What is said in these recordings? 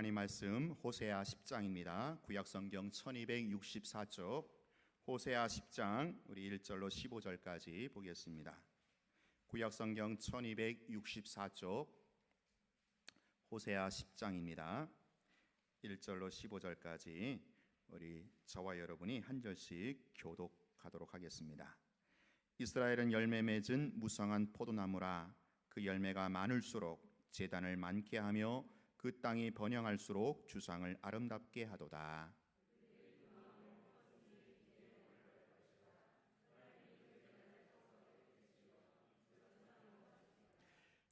하나님 말씀 호세아 10장입니다. 구약성경 1264쪽 호세아 10장 우리 1절로 15절까지 보겠습니다. 구약성경 1264쪽 호세아 10장입니다. 1절로 15절까지 우리 저와 여러분이 한 절씩 교독하도록 하겠습니다. 이스라엘은 열매 맺은 무성한 포도나무라. 그 열매가 많을수록 제단을 많게 하며 그 땅이 번영할수록 주상을 아름답게 하도다.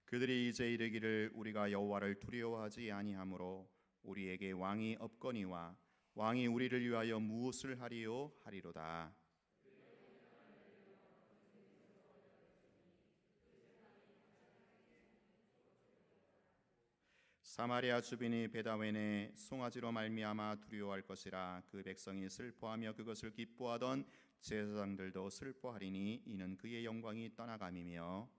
그들이 이제 이르기를 우리가 여호와를 두려워하지 아니하므로 우리에게 왕이 없거니와 왕이 우리를 위하여 무엇을 하리요 하리로다. 사마리아 주민이 베다웬의 송아지로 말미암아 두려워할 것이라. 그 백성이 슬퍼하며 그것을 기뻐하던 제사장들도 슬퍼하리니 이는 그의 영광이 떠나감이며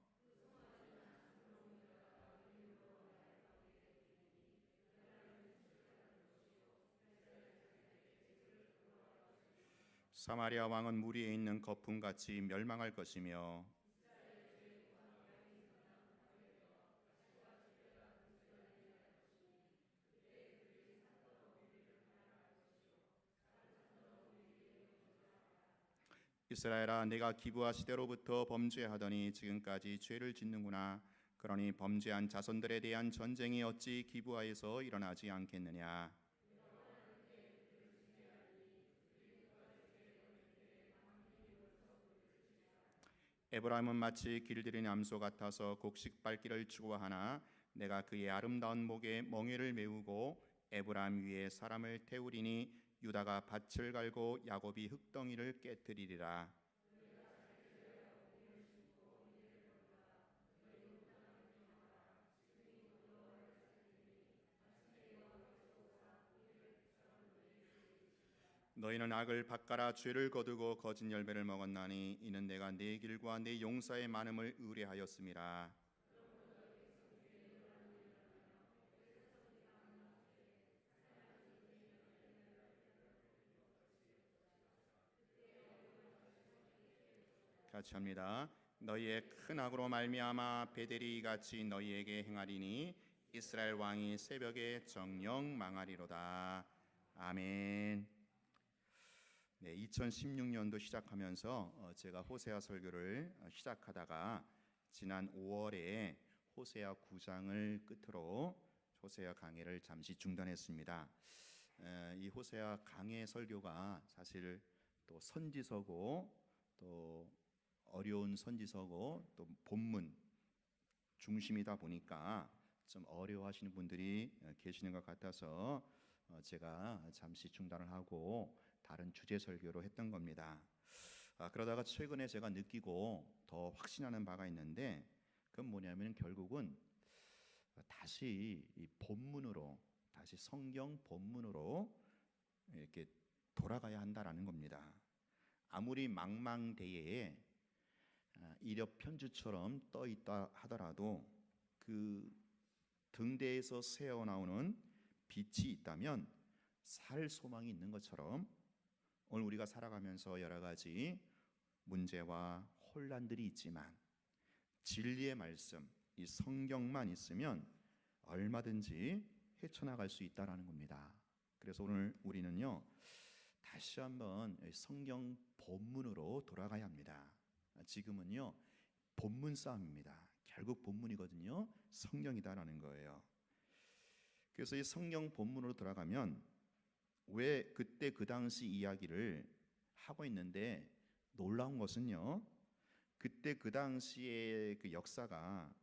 사마리아 왕은 물 위에 있는 거품같이 멸망할 것이며 이스라엘아, 내가 기브아 시대로부터 범죄하더니 지금까지 죄를 짓는구나. 그러니 범죄한 자손들에 대한 전쟁이 어찌 기브아에서 일어나지 않겠느냐. 에브라임은 마치 길들인 암소 같아서 곡식 밟기를 추구하나 내가 그의 아름다운 목에 멍에를 메우고 에브라임 위에 사람을 태우리니 유다가 밭을 갈고 야곱이 흙덩이를 깨뜨리리라. 너희는 악을 밭갈아 죄를 거두고 거짓 열매를 먹었나니 이는 내가 네 길과 네 용사의 많음을 의뢰하였음이라. 같이 합니다. 너희의 큰 악으로 말미암아 베델이 같이 너희에게 행하리니 이스라엘 왕이 새벽에 정령 망하리로다. 아멘. 네, 2016년도 시작하면서 제가 호세아 설교를 시작하다가 지난 5월에 호세아 9장을 끝으로 호세아 강해를 잠시 중단했습니다. 이 호세아 강해 설교가 사실 또 선지서고 또 어려운 선지서고 또 본문 중심이다 보니까 좀 어려워하시는 분들이 계시는 것 같아서 제가 잠시 중단을 하고 다른 주제 설교로 했던 겁니다. 그러다가 최근에 제가 느끼고 더 확신하는 바가 있는데 그건 뭐냐면 결국은 다시 이 본문으로 다시 성경 본문으로 이렇게 돌아가야 한다라는 겁니다. 아무리 망망대해에 이력 편주처럼 떠 있다 하더라도 그 등대에서 새어나오는 빛이 있다면 살 소망이 있는 것처럼 오늘 우리가 살아가면서 여러 가지 문제와 혼란들이 있지만 진리의 말씀, 이 성경만 있으면 얼마든지 헤쳐나갈 수 있다라는 겁니다. 그래서 오늘 우리는요 다시 한번 성경 본문으로 돌아가야 합니다. 지금은요 본문 싸움입니다. 결국 본문이거든요. 성경이다라는 거예요. 그래서 이 성경 본문으로 돌아가면 왜 그때 그 당시 이야기를 하고 있는데 놀라운 것은요 그때 그 당시의 그 역사가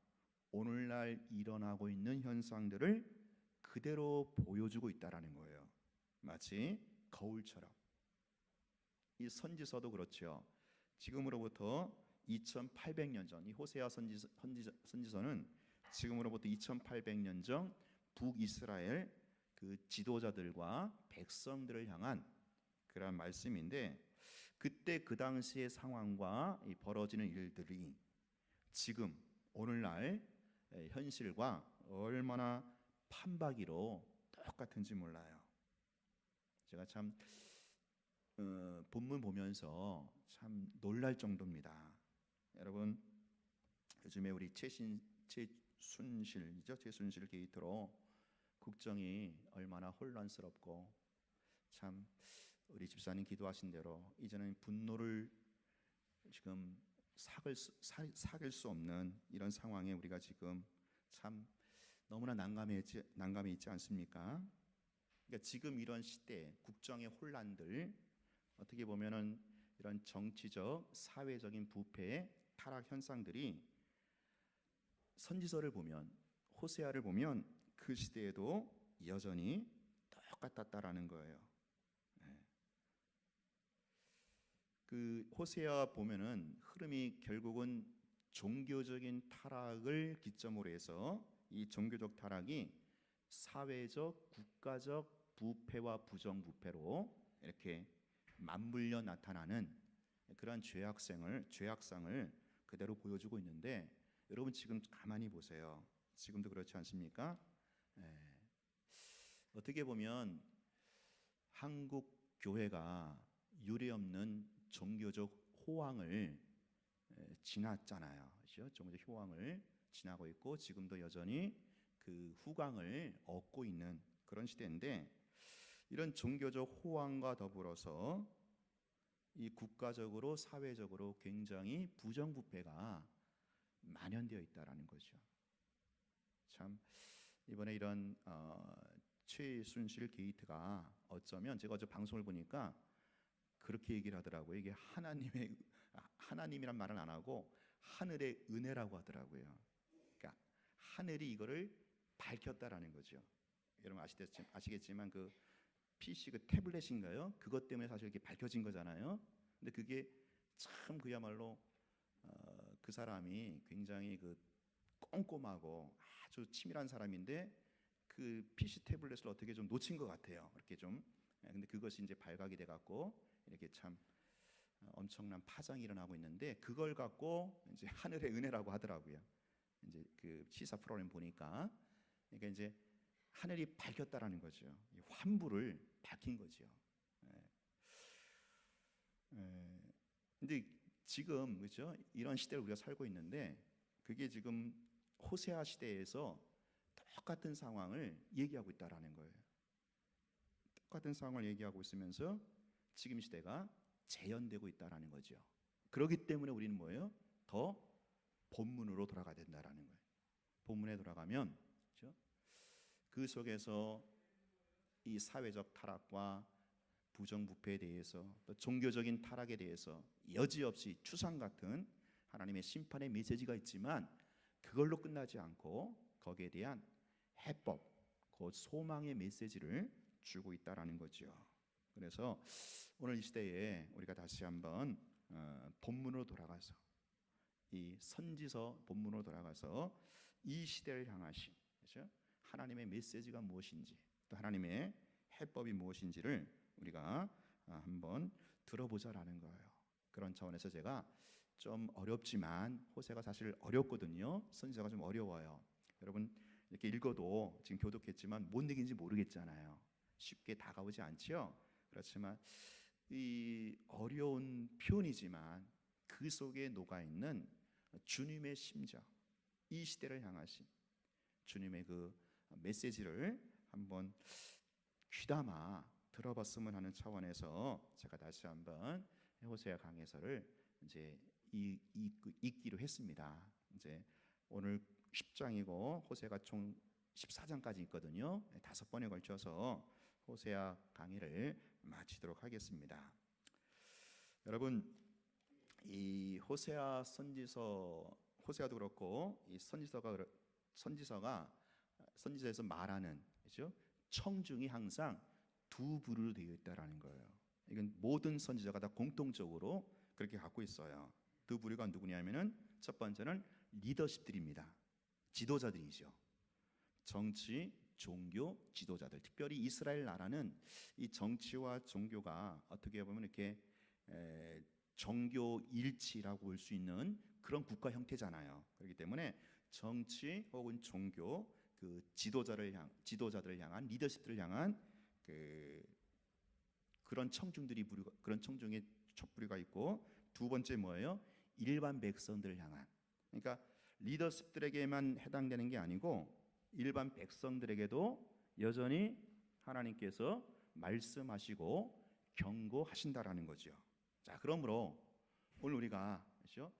오늘날 일어나고 있는 현상들을 그대로 보여주고 있다라는 거예요. 마치 거울처럼. 이 선지서도 그렇죠. 지금으로부터 2800년 전, 이 호세아 선지서는 지금으로부터 2800년 전 북이스라엘 그 지도자들과 백성들을 향한 그런 말씀인데 그때 그 당시의 상황과 이 벌어지는 일들이 지금 오늘날 현실과 얼마나 판박이로 똑같은지 몰라요. 제가 참 본문 보면서 참 놀랄 정도입니다. 여러분, 요즘에 우리 최순실 게이트로 국정이 얼마나 혼란스럽고, 참 우리 집사님 기도하신 대로 이제는 분노를 지금 삭을 수 없는 이런 상황에 우리가 지금 참 너무나 난감해 있지 않습니까? 그러니까 지금 이런 시대 국정의 혼란들, 어떻게 보면은 이런 정치적 사회적인 부패 타락 현상들이 선지서를 보면, 호세아를 보면 그 시대에도 여전히 똑같았다라는 거예요. 그 호세아 보면은 흐름이 결국은 종교적인 타락을 기점으로 해서 이 종교적 타락이 사회적, 국가적 부패와 부정부패로 이렇게 맞물려 나타나는 그러한 죄악상을 그대로 보여주고 있는데, 여러분 지금 가만히 보세요. 지금도 그렇지 않습니까? 예. 어떻게 보면 한국 교회가 유례없는 종교적 호황을 지났잖아요. 그렇죠? 종교적 호황을 지나고 있고 지금도 여전히 그 후광을 얻고 있는 그런 시대인데, 이런 종교적 호황과 더불어서 이 국가적으로 사회적으로 굉장히 부정부패가 만연되어 있다라는 거죠. 참 이번에 이런 최순실 게이트가 어쩌면, 제가 어제 방송을 보니까 그렇게 얘기를 하더라고요. 이게 하나님이란 말은 안 하고 하늘의 은혜라고 하더라고요. 그러니까 하늘이 이거를 밝혔다라는 거죠. 여러분 아시겠지만 그 PC 그 태블릿인가요? 그것 때문에 사실 이렇게 밝혀진 거잖아요. 근데 그게 참 그야말로 그 사람이 굉장히 그 꼼꼼하고 아주 치밀한 사람인데 그 PC 태블릿을 어떻게 좀 놓친 것 같아요. 이렇게 좀. 근데 그것이 이제 발각이 돼 갖고 이렇게 참 엄청난 파장이 일어나고 있는데, 그걸 갖고 이제 하늘의 은혜라고 하더라고요. 이제 그 시사 프로그램 보니까, 그러니까 이제 하늘이 밝혔다라는 거죠. 환부를 밝힌 거죠. 근데 지금 그렇죠? 이런 시대를 우리가 살고 있는데, 그게 지금 호세아 시대에서 똑같은 상황을 얘기하고 있다라는 거예요. 똑같은 상황을 얘기하고 있으면서 지금 시대가 재현되고 있다라는 거죠. 그렇기 때문에 우리는 뭐예요? 더 본문으로 돌아가야 된다라는 거예요. 본문에 돌아가면 그렇죠? 그 속에서 이 사회적 타락과 부정부패에 대해서, 또 종교적인 타락에 대해서 여지없이 추상 같은 하나님의 심판의 메시지가 있지만, 그걸로 끝나지 않고 거기에 대한 해법, 그 소망의 메시지를 주고 있다라는 거죠. 그래서 오늘 이 시대에 우리가 다시 한번 본문으로 돌아가서, 이 선지서 본문으로 돌아가서 이 시대를 향하신 그렇죠? 하나님의 메시지가 무엇인지, 또 하나님의 해법이 무엇인지를 우리가 한번 들어보자라는 거예요. 그런 차원에서 제가 좀 어렵지만, 호세가 사실 어렵거든요. 선지서가 좀 어려워요. 여러분 이렇게 읽어도 지금 교독했지만 뭔 얘기인지 모르겠잖아요. 쉽게 다가오지 않지요. 그렇지만 이 어려운 표현이지만 그 속에 녹아 있는 주님의 심정, 이 시대를 향하신 주님의 그 메시지를 한번 귀담아 들어봤으면 하는 차원에서 제가 다시 한번 호세아 강해서를 이제 읽기로 했습니다. 이제 오늘 10장이고 호세가 총 14장까지 있거든요. 5번에 걸쳐서 호세아 강의를 마치도록 하겠습니다. 여러분, 이 호세아 선지서, 호세아도 그렇고 이 선지서에서 말하는 그렇죠? 청중이 항상 두 부류로 되어 있다라는 거예요. 이건 모든 선지자가 다 공통적으로 그렇게 갖고 있어요. 두 부류가 누구냐면은, 첫 번째는 리더십들입니다. 지도자들이죠. 정치, 종교, 지도자들. 특별히 이스라엘 나라는 이 정치와 종교가 어떻게 보면 이렇게 종교 일치라고 볼 수 있는 그런 국가 형태잖아요. 그렇기 때문에 정치 혹은 종교, 그 지도자들을 향한 리더십들을 향한 그런 그런 청중의 촛불이가 있고, 두 번째 뭐예요? 일반 백성들을 향한. 그러니까 리더십들에게만 해당되는 게 아니고 일반 백성들에게도 여전히 하나님께서 말씀하시고 경고하신다라는 거죠. 자, 그러므로 오늘 우리가 그렇죠?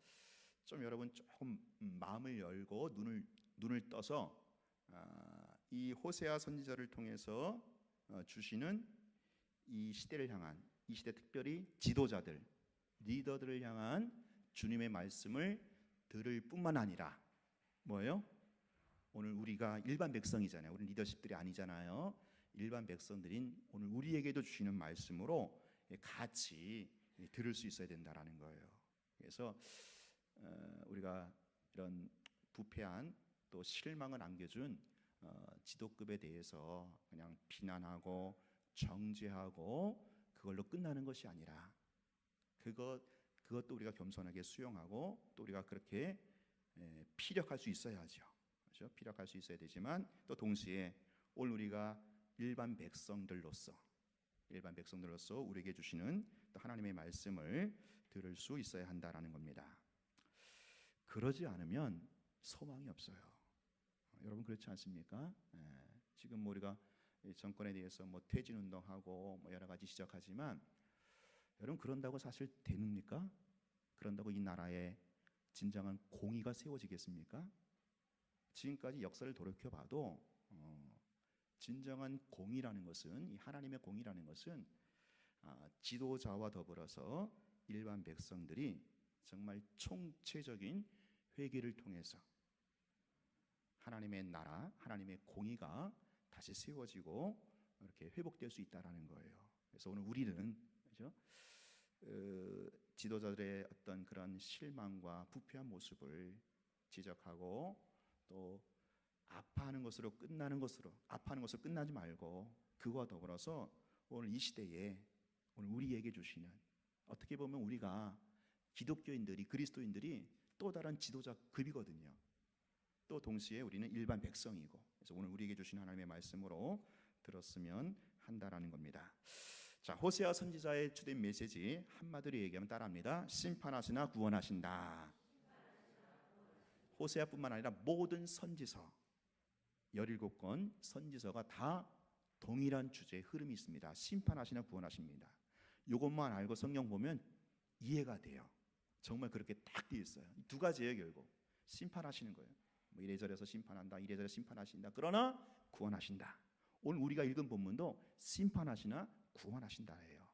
좀 여러분 조금 마음을 열고 눈을 떠서 이 호세아 선지자를 통해서 주시는 이 시대를 향한, 이 시대 특별히 지도자들, 리더들을 향한 주님의 말씀을 들을 뿐만 아니라 뭐예요? 오늘 우리가 일반 백성이잖아요. 우리 리더십들이 아니잖아요. 일반 백성들인 오늘 우리에게도 주시는 말씀으로 같이 들을 수 있어야 된다라는 거예요. 그래서 우리가 이런 부패한 또 실망을 안겨준 지도급에 대해서 그냥 비난하고 정죄하고 그걸로 끝나는 것이 아니라 그것도 우리가 겸손하게 수용하고 또 우리가 그렇게 피력할 수 있어야죠. 그렇죠? 피력할 수 있어야 되지만 또 동시에 오늘 우리가 일반 백성들로서 우리에게 주시는 또 하나님의 말씀을 들을 수 있어야 한다라는 겁니다. 그러지 않으면 소망이 없어요. 여러분 그렇지 않습니까? 지금 우리가 정권에 대해서 퇴진 운동하고 여러 가지 지적하지만 여러분 그런다고 사실 됩니까? 그런다고 이 나라에 진정한 공의가 세워지겠습니까? 지금까지 역사를 돌이켜 봐도 진정한 공의라는 것은, 이 하나님의 공의라는 것은 지도자와 더불어서 일반 백성들이 정말 총체적인 회개를 통해서 하나님의 나라, 하나님의 공의가 다시 세워지고 이렇게 회복될 수 있다라는 거예요. 그래서 오늘 우리는 그렇죠? 지도자들의 어떤 그런 실망과 부패한 모습을 지적하고 또 아파하는 것으로 끝나지 말고 그와 더불어서 오늘 이 시대에 오늘 우리에게 주시는, 어떻게 보면 우리가 기독교인들이, 그리스도인들이 또 다른 지도자 급이거든요. 또 동시에 우리는 일반 백성이고, 그래서 오늘 우리에게 주신 하나님의 말씀으로 들었으면 한다라는 겁니다. 자, 호세아 선지자의 주된 메시지 한마디로 얘기하면 따라합니다. 심판하시나 구원하신다. 호세아뿐만 아니라 모든 선지서 17권 선지서가 다 동일한 주제의 흐름이 있습니다. 심판하시나 구원하십니다. 이것만 알고 성경 보면 이해가 돼요. 정말 그렇게 딱 되어 있어요. 두 가지예요. 결국 심판하시는 거예요. 이래저래서 심판한다, 이래저래 심판하신다. 그러나 구원하신다. 오늘 우리가 읽은 본문도 심판하시나 구원하신다예요.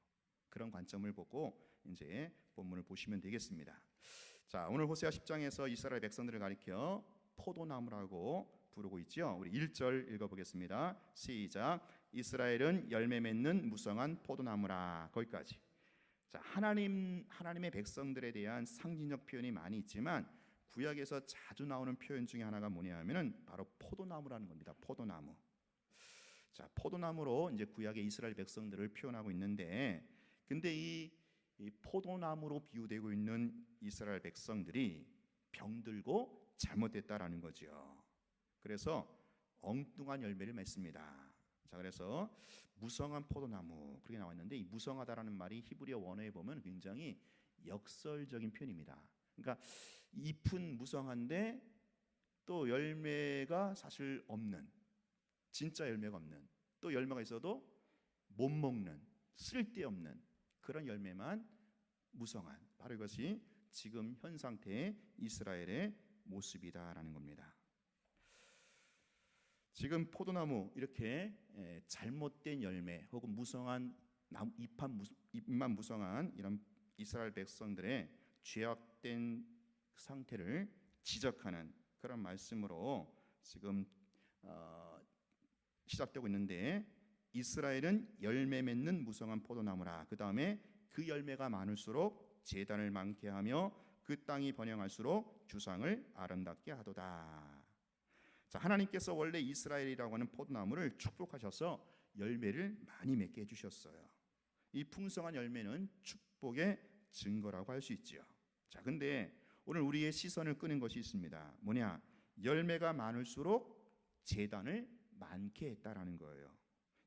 그런 관점을 보고 이제 본문을 보시면 되겠습니다. 자, 오늘 호세아 10장에서 이스라엘 백성들을 가리켜 포도나무라고 부르고 있죠. 우리 1절 읽어보겠습니다. 시작. 이스라엘은 열매 맺는 무성한 포도나무라. 거기까지. 자, 하나님의 백성들에 대한 상징적 표현이 많이 있지만 구약에서 자주 나오는 표현 중에 하나가 뭐냐면은 바로 포도나무라는 겁니다. 포도나무. 자, 포도나무로 이제 구약의 이스라엘 백성들을 표현하고 있는데, 근데 이 포도나무로 비유되고 있는 이스라엘 백성들이 병들고 잘못됐다라는 거죠. 그래서 엉뚱한 열매를 맺습니다. 자, 그래서 무성한 포도나무 그렇게 나와 있는데, 이 무성하다라는 말이 히브리어 원어에 보면 굉장히 역설적인 표현입니다. 그러니까 잎은 무성한데 또 열매가 사실 없는, 진짜 열매가 없는, 또 열매가 있어도 못 먹는, 쓸데없는 그런 열매만 무성한, 바로 이것이 지금 현 상태의 이스라엘의 모습이다라는 겁니다. 지금 포도나무 이렇게 잘못된 열매 혹은 무성한 잎만 무성한 이런 이스라엘 백성들의 죄악된 상태를 지적하는 그런 말씀으로 지금 시작되고 있는데, 이스라엘은 열매 맺는 무성한 포도나무라. 그 다음에 그 열매가 많을수록 제단을 많게 하며 그 땅이 번영할수록 주상을 아름답게 하도다. 자, 하나님께서 원래 이스라엘이라고 하는 포도나무를 축복하셔서 열매를 많이 맺게 해주셨어요. 이 풍성한 열매는 축복의 증거라고 할 수 있죠. 자, 근데 오늘 우리의 시선을 끄는 것이 있습니다. 뭐냐? 열매가 많을수록 제단을 많게 했다라는 거예요.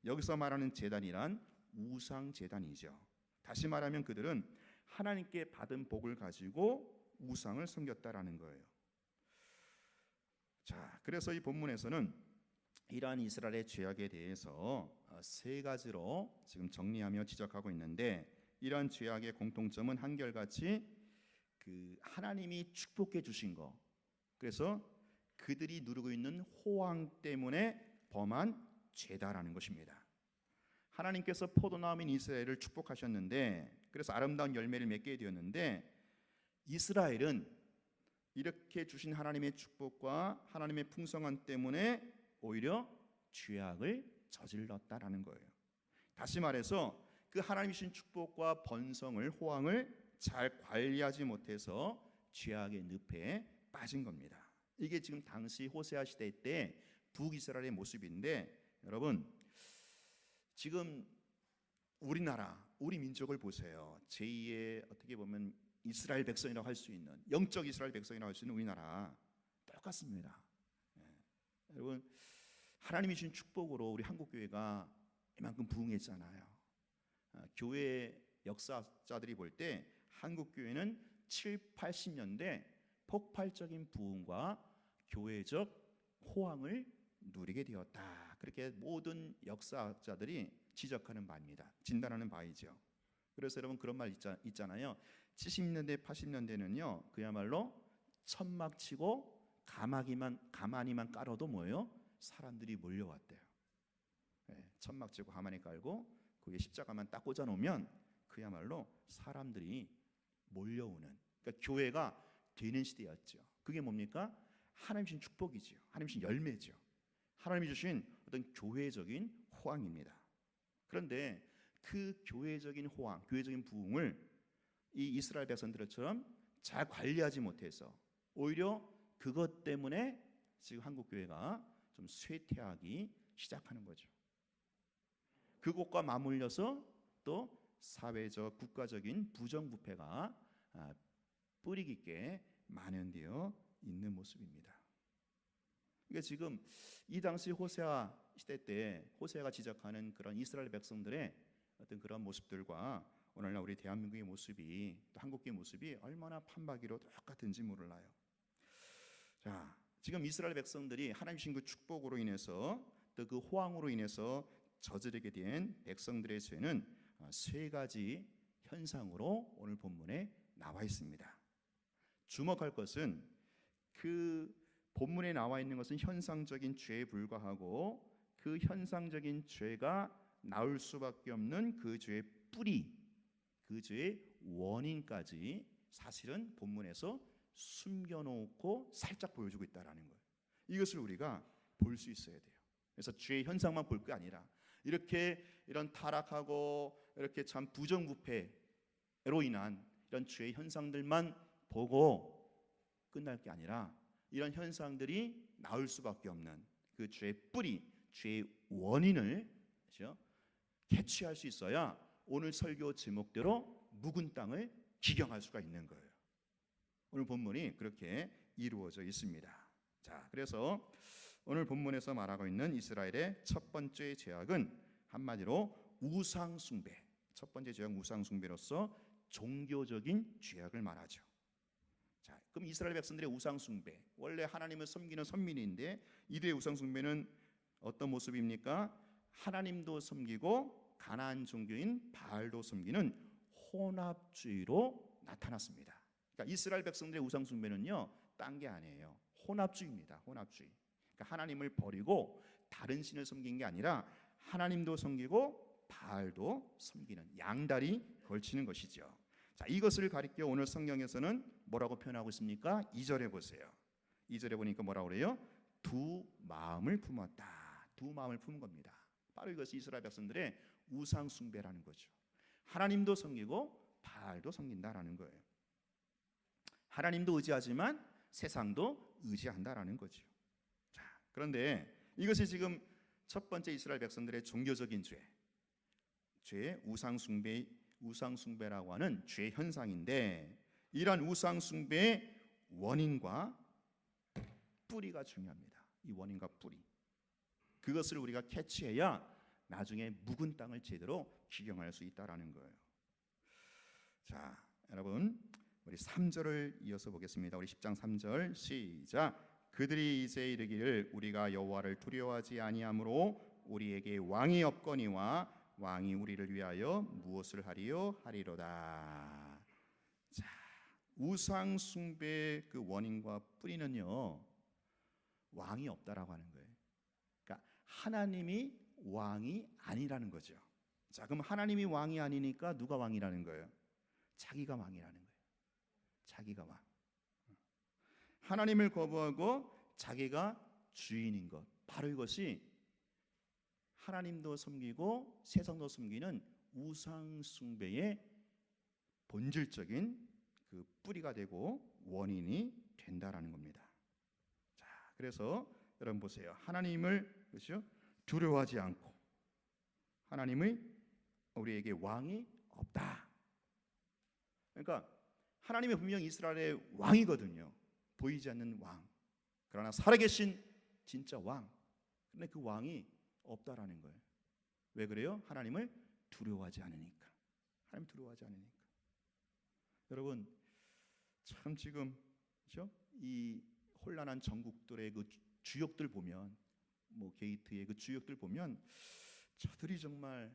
여기서 말하는 제단이란 우상 제단이죠. 다시 말하면 그들은 하나님께 받은 복을 가지고 우상을 섬겼다라는 거예요. 자, 그래서 이 본문에서는 이러한 이스라엘의 죄악에 대해서 세 가지로 지금 정리하며 지적하고 있는데, 이러한 죄악의 공통점은 한결같이 그 하나님이 축복해 주신 거, 그래서 그들이 누리고 있는 호황 때문에 범한 죄다라는 것입니다. 하나님께서 포도나무인 이스라엘을 축복하셨는데, 그래서 아름다운 열매를 맺게 되었는데, 이스라엘은 이렇게 주신 하나님의 축복과 하나님의 풍성함 때문에 오히려 죄악을 저질렀다라는 거예요. 다시 말해서 그 하나님이 주신 축복과 번성을, 호황을 잘 관리하지 못해서 죄악의 늪에 빠진 겁니다. 이게 지금 당시 호세아 시대 때 북이스라엘의 모습인데, 여러분 지금 우리나라, 우리 민족을 보세요. 제2의 어떻게 보면 이스라엘 백성이라고 할 수 있는, 영적 이스라엘 백성이라고 할 수 있는 우리나라 똑같습니다. 여러분 하나님이 주신 축복으로 우리 한국교회가 이만큼 부흥했잖아요. 교회 역사자들이 볼 때 한국교회는 7, 80년대 폭발적인 부흥과 교회적 호황을 누리게 되었다. 그렇게 모든 역사학자들이 지적하는 바입니다. 진단하는 바이죠. 그래서 여러분 그런 말 있잖아요. 70년대, 80년대는요 그야말로 천막 치고 가만히만 깔아도 뭐예요? 사람들이 몰려왔대요. 천막 치고 가만히 깔고 거기에 십자가만 딱 꽂아 놓으면 그야말로 사람들이 몰려오는, 그러니까 교회가 되는 시대였죠. 그게 뭡니까? 하나님 주신 축복이지요. 하나님 주신 열매죠. 하나님이 주신 어떤 교회적인 호황입니다. 그런데 그 교회적인 호황, 교회적인 부흥을 이 이스라엘 백성들처럼 잘 관리하지 못해서 오히려 그것 때문에 지금 한국 교회가 좀 쇠퇴하기 시작하는 거죠. 그것과 맞물려서 또 사회적, 국가적인 부정부패가 뿌리 깊게 만연되어 있는 모습입니다. 그러니까 지금 이 당시 호세아 시대 때 호세아가 지적하는 그런 이스라엘 백성들의 어떤 그런 모습들과 오늘날 우리 대한민국의 모습이, 또 한국의 모습이 얼마나 판박이로 똑같은지 몰라요. 자, 지금 이스라엘 백성들이 하나님 주신 그 축복으로 인해서 또 그 호황으로 인해서 저지르게 된 백성들의 죄는 세 가지 현상으로 오늘 본문에 나와 있습니다. 주목할 것은 그 본문에 나와 있는 것은 현상적인 죄에 불과하고, 그 현상적인 죄가 나올 수밖에 없는 그 죄의 뿌리, 그 죄의 원인까지 사실은 본문에서 숨겨놓고 살짝 보여주고 있다는 거예요. 이것을 우리가 볼 수 있어야 돼요. 그래서 죄의 현상만 볼 게 아니라 이렇게 이런 타락하고 이렇게 참 부정부패로 인한 이런 죄의 현상들만 보고 끝날 게 아니라 이런 현상들이 나올 수밖에 없는 그 죄의 뿌리, 죄의 원인을 그렇죠? 캐치할 수 있어야 오늘 설교 제목대로 묵은 땅을 기경할 수가 있는 거예요. 오늘 본문이 그렇게 이루어져 있습니다. 자, 그래서 오늘 본문에서 말하고 있는 이스라엘의 첫 번째 죄악은 한마디로 우상 숭배. 첫 번째 죄악 우상 숭배로서 종교적인 죄악을 말하죠. 자, 그럼 이스라엘 백성들의 우상 숭배, 원래 하나님을 섬기는 선민인데 이들의 우상 숭배는 어떤 모습입니까? 하나님도 섬기고 가나안 종교인 바알도 섬기는 혼합주의로 나타났습니다. 그러니까 이스라엘 백성들의 우상 숭배는요, 딴 게 아니에요. 혼합주의입니다. 혼합주의. 그러니까 하나님을 버리고 다른 신을 섬긴 게 아니라 하나님도 섬기고 바알도 섬기는, 양다리 걸치는 것이죠. 자, 이것을 가리켜 오늘 성경에서는 뭐라고 표현하고 있습니까? 2절에 보세요. 2절에 보니까 뭐라고 그래요? 두 마음을 품었다. 두 마음을 품은 겁니다. 바로 이것이 이스라엘 백성들의 우상 숭배라는 거죠. 하나님도 섬기고 바알도 섬긴다라는 거예요. 하나님도 의지하지만 세상도 의지한다라는 거죠. 자, 그런데 이것이 지금 첫 번째 이스라엘 백성들의 종교적인 죄, 우상 숭배라고 하는 죄 현상인데, 이러한 우상 숭배의 원인과 뿌리가 중요합니다. 이 원인과 뿌리. 그것을 우리가 캐치해야 나중에 묵은 땅을 제대로 기경할 수 있다라는 거예요. 자, 여러분 우리 3절을 이어서 보겠습니다. 우리 10장 3절 시작. 그들이 이제 이르기를 우리가 여호와를 두려워하지 아니하므로 우리에게 왕이 없거니와 왕이 우리를 위하여 무엇을 하리요 하리로다. 자, 우상 숭배의 그 원인과 뿌리는요, 왕이 없다라고 하는 거예요. 그러니까 하나님이 왕이 아니라는 거죠. 자, 그럼 하나님이 왕이 아니니까 누가 왕이라는 거예요? 자기가 왕이라는 거예요. 자기가 왕. 하나님을 거부하고 자기가 주인인 것. 바로 이것이 하나님도 섬기고 세상도 섬기는 우상 숭배의 본질적인 그 뿌리가 되고 원인이 된다라는 겁니다. 자, 그래서 여러분 보세요. 하나님을 그렇죠? 두려워하지 않고 하나님의 우리에게 왕이 없다. 그러니까 하나님이 분명 이스라엘의 왕이거든요. 보이지 않는 왕. 그러나 살아계신 진짜 왕. 그런데 그 왕이 없다라는 거예요. 왜 그래요? 하나님을 두려워하지 않으니까. 하나님 두려워하지 않으니까. 여러분 참 지금 그렇죠? 이 혼란한 전국들의 그 주역들 보면 뭐 게이트의 그 주역들 보면 저들이 정말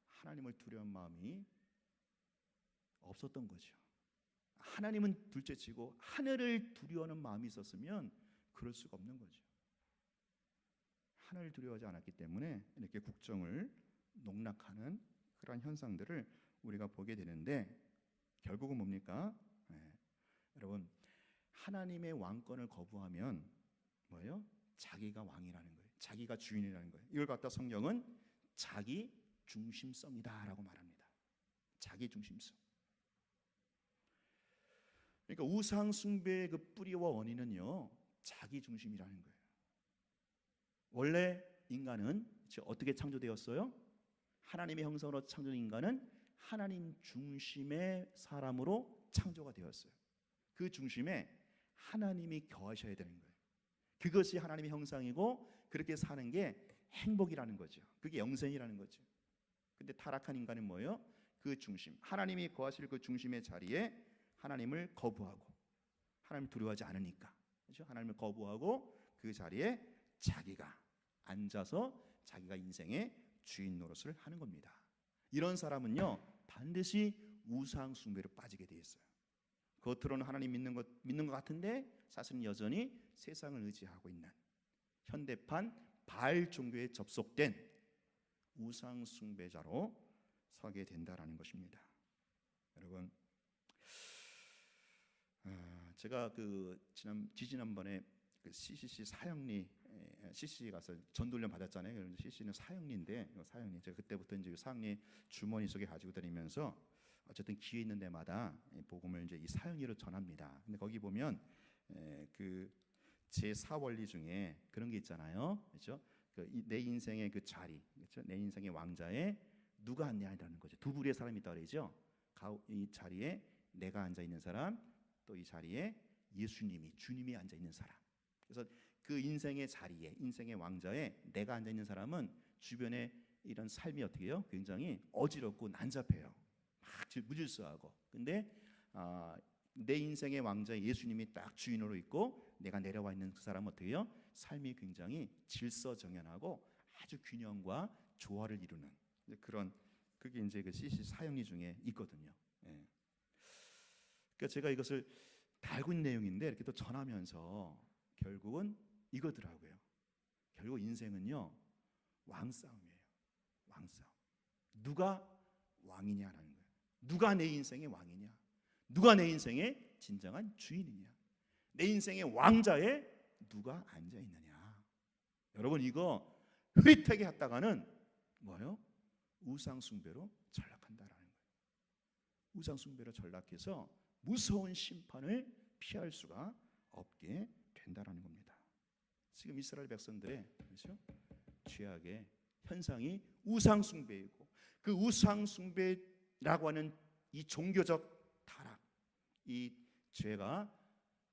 하나님을 두려워한 마음이 없었던 거죠. 하나님은 둘째치고 하늘을 두려워하는 마음이 있었으면 그럴 수가 없는 거죠. 하늘을 두려워하지 않았기 때문에 이렇게 국정을 농락하는 그런 현상들을 우리가 보게 되는데 결국은 뭡니까? 여러분 하나님의 왕권을 거부하면 뭐예요? 자기가 왕이라는 거예요. 자기가 주인이라는 거예요. 이걸 갖다 성경은 자기 중심성이다라고 말합니다. 자기 중심성. 그러니까 우상 숭배의 그 뿌리와 원인은요, 자기 중심이라는 거예요. 원래 인간은 어떻게 창조되었어요? 하나님의 형상으로 창조된 인간은 하나님 중심의 사람으로 창조가 되었어요. 그 중심에 하나님이 거하셔야 되는 거예요. 그것이 하나님의 형상이고 그렇게 사는 게 행복이라는 거죠. 그게 영생이라는 거죠. 근데 타락한 인간은 뭐예요? 그 중심, 하나님이 거하실 그 중심의 자리에 하나님을 거부하고 하나님을 두려워하지 않으니까 그렇죠? 하나님을 거부하고 그 자리에 자기가 앉아서 자기가 인생의 주인 노릇을 하는 겁니다. 이런 사람은요 반드시 우상 숭배로 빠지게 돼 있어요. 겉으로는 하나님 믿는 것 같은데 사실은 여전히 세상을 의지하고 있는 현대판 바알 종교에 접속된 우상 숭배자로 서게 된다라는 것입니다. 여러분, 제가 그 지지난번에 그 CCC 사형리 CCC 가서 전도훈련 받았잖아요. 그래서 CCC는 사형리인데 사형리 제가 그때부터 이제 사형리 주머니 속에 가지고 다니면서 어쨌든 기회 있는 데마다 복음을 이제 이 사형리로 전합니다. 근데 거기 보면 그 제4원리 중에 그런 게 있잖아요. 그렇죠? 내 인생의 그 자리, 그렇죠? 내 인생의 왕자에 누가 앉냐라는 거죠. 두 부류의 사람이 있다 그러죠. 이 자리에 내가 앉아 있는 사람, 또 이 자리에 예수님이 주님이 앉아 있는 사람. 그래서 그 인생의 자리에 인생의 왕자에 내가 앉아 있는 사람은 주변에 이런 삶이 어떻게 해요? 굉장히 어지럽고 난잡해요. 막 무질서하고. 근데 내 인생의 왕자 예수님이 딱 주인으로 있고 내가 내려와 있는 그 사람은 어떻게 해요? 삶이 굉장히 질서정연하고 아주 균형과 조화를 이루는 그런 그게 이제 그 CC 사형리 중에 있거든요. 예. 그러니까 제가 이것을 다 알고 있는 내용인데 이렇게 또 전하면서 결국은 이거더라고요. 결국 인생은요 왕싸움이에요. 왕싸움. 누가 왕이냐라는 거예요. 누가 내 인생의 왕이냐? 누가 내 인생의 진정한 주인이냐? 내 인생의 왕자에 누가 앉아 있느냐? 여러분 이거 흐릿하게 했다가는 뭐예요? 우상 숭배로 전락한다라는 거예요. 우상 숭배로 전락해서 무서운 심판을 피할 수가 없게 된다라는 겁니다. 지금 이스라엘 백성들의 그렇죠? 죄악의 현상이 우상 숭배이고 그 우상 숭배라고 하는 이 종교적 타락, 이 죄가